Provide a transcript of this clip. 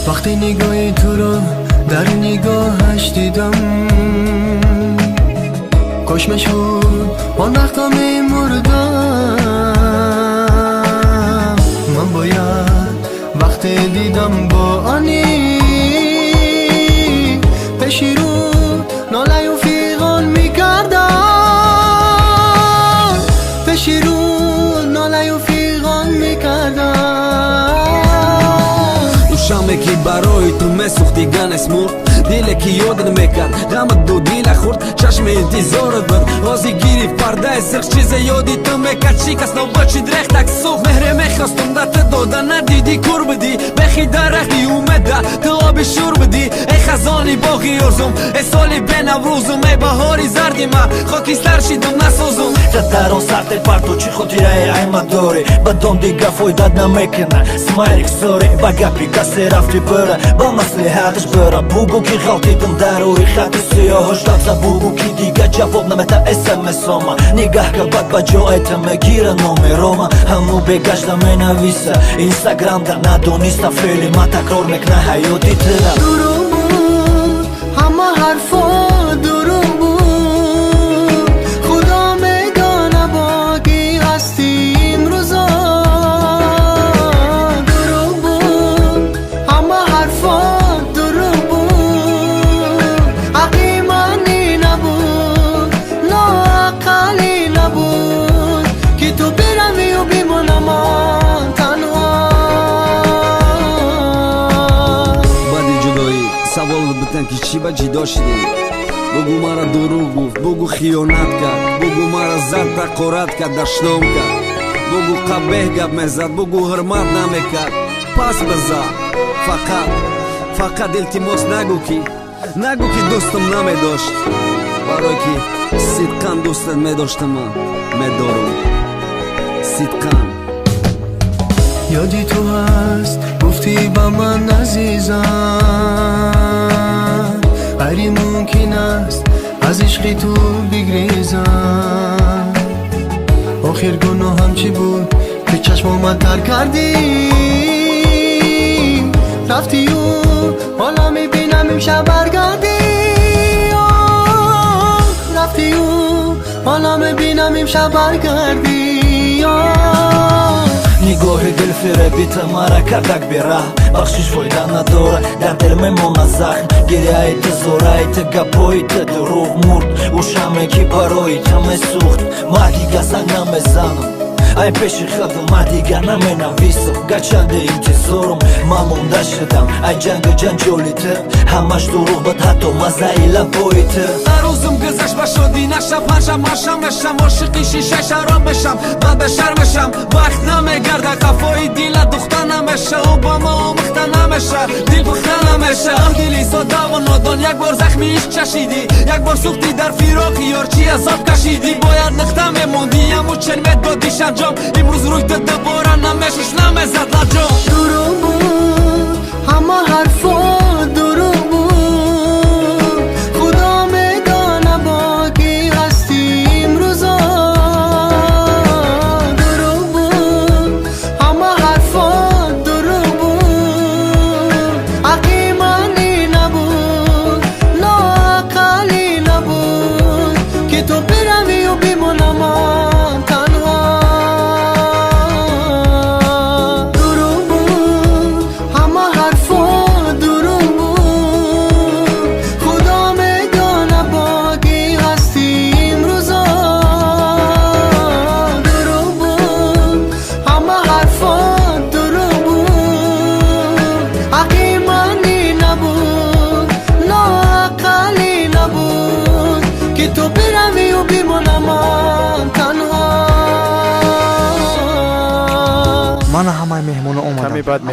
وقتی نگاه تو رو در نگاهش دیدم کاش مشهود آن وقتا میمردم. من باید وقتی دیدم با آنی پیشی رو ناله و فیغان میکردم، پیشی رو ناله و فیغان میکردم. شمه که برای تو مسوختی گنس مرد دیله که یاد نمیکرد غمت دو دیل خورد چشم انتظارت برد آزی گیری پرده سرخ چیز یادی تو میکرد شکست نوبچی درختک سوخت مهره میخواستم دت دادن ندیدی کور بدی بخی درختی اومده تو آب شور بدی ای خزانی باقی ارزم ای سالی به نوروزم ای بهاری زردی من خاکستر شیدم نسازم در آن سرت پرتو چی خاطره عیمت داری بدون دیگه فایدت نمیکنه سمایلک سوری با گپی کسی رفتی بره با مصلحتش بره بگو که غلطیدم در روی خط سیاهش لفظه بگو که دیگه جواب نمیده اسمس ما نگاه که بد با جایت میگیره نومرام همو بگشت مینویسه اینستاگرام در ندونیسته فعلی ما تکرار میکنه حیاتی تره دروغ بود همه حرفا دروغ بود خدا میدانه با کی هستی امروزا. دروغ بود همه حرفا دروغ بود عقیمانی نبود لااقلی نبود که تو برمی و بیمونم من تنها. سوال بتن که چی با جدا شدی بگو مرا دروغ گفت بگو خیانت کرد بگو مرا زد تقارت کرد دشنام کرد بگو قبه گب میزد بگو حرمت نمیکرد پس بزد فقط التماس نگو که دوستم نمیداشت برای که صدقاً دوستت میداشتم من میدارم صدقاً. یادی تو هست گفتی با من عزیزم هری ممکن است از عشقی تو بگریزم. آخر گناهم چی بود که چشم من تر کردی رفتی و حالا میبینم امشب برگردی رفتی و حالا میبینم امشب برگردی. نگاه دل فریبیت مرا کردک بیره بخشش فایده نداره در دل میمونه زخم گریه ایت زوره ایت گپایت دروغ مرد و شمه که برای تو میسوخت ما دیگه سنگ نمیزنم ای پیش خودم ما دیگه نمینویسم گرچند انتظارم من مونده شدم ای جنگ جنجالیته همش دروغ بود حتی مزه لبایته در روزم گذشت و شادی نشم پنجم ماشم بشم عاشقی شیشه شرام بشم بعد بشر بشم وقت نمیگرده قفای دیل دختر نمیشه و با ما آمخته نمیشه دیل پخته نمیشه دلی ساده و نادان یک بار زخمیش چشیدی یک بار سوختی در فراق یارچی عذاب کشیدی باید نخته میموندی امو چن دادی شنجام امروز روی تو دوباره نمیشش نمیزد لجام. دروغ بود همه حرفا دروغ بود خدا میدانه با کی هستی امروزا. دروغ بود همه حرفا دروغ بود عقیمانی نبود لااقلی نبود که تو برمی و بیمونم من تنها. تو برمی و بیمونم من تنها. من همه مهمون اومدم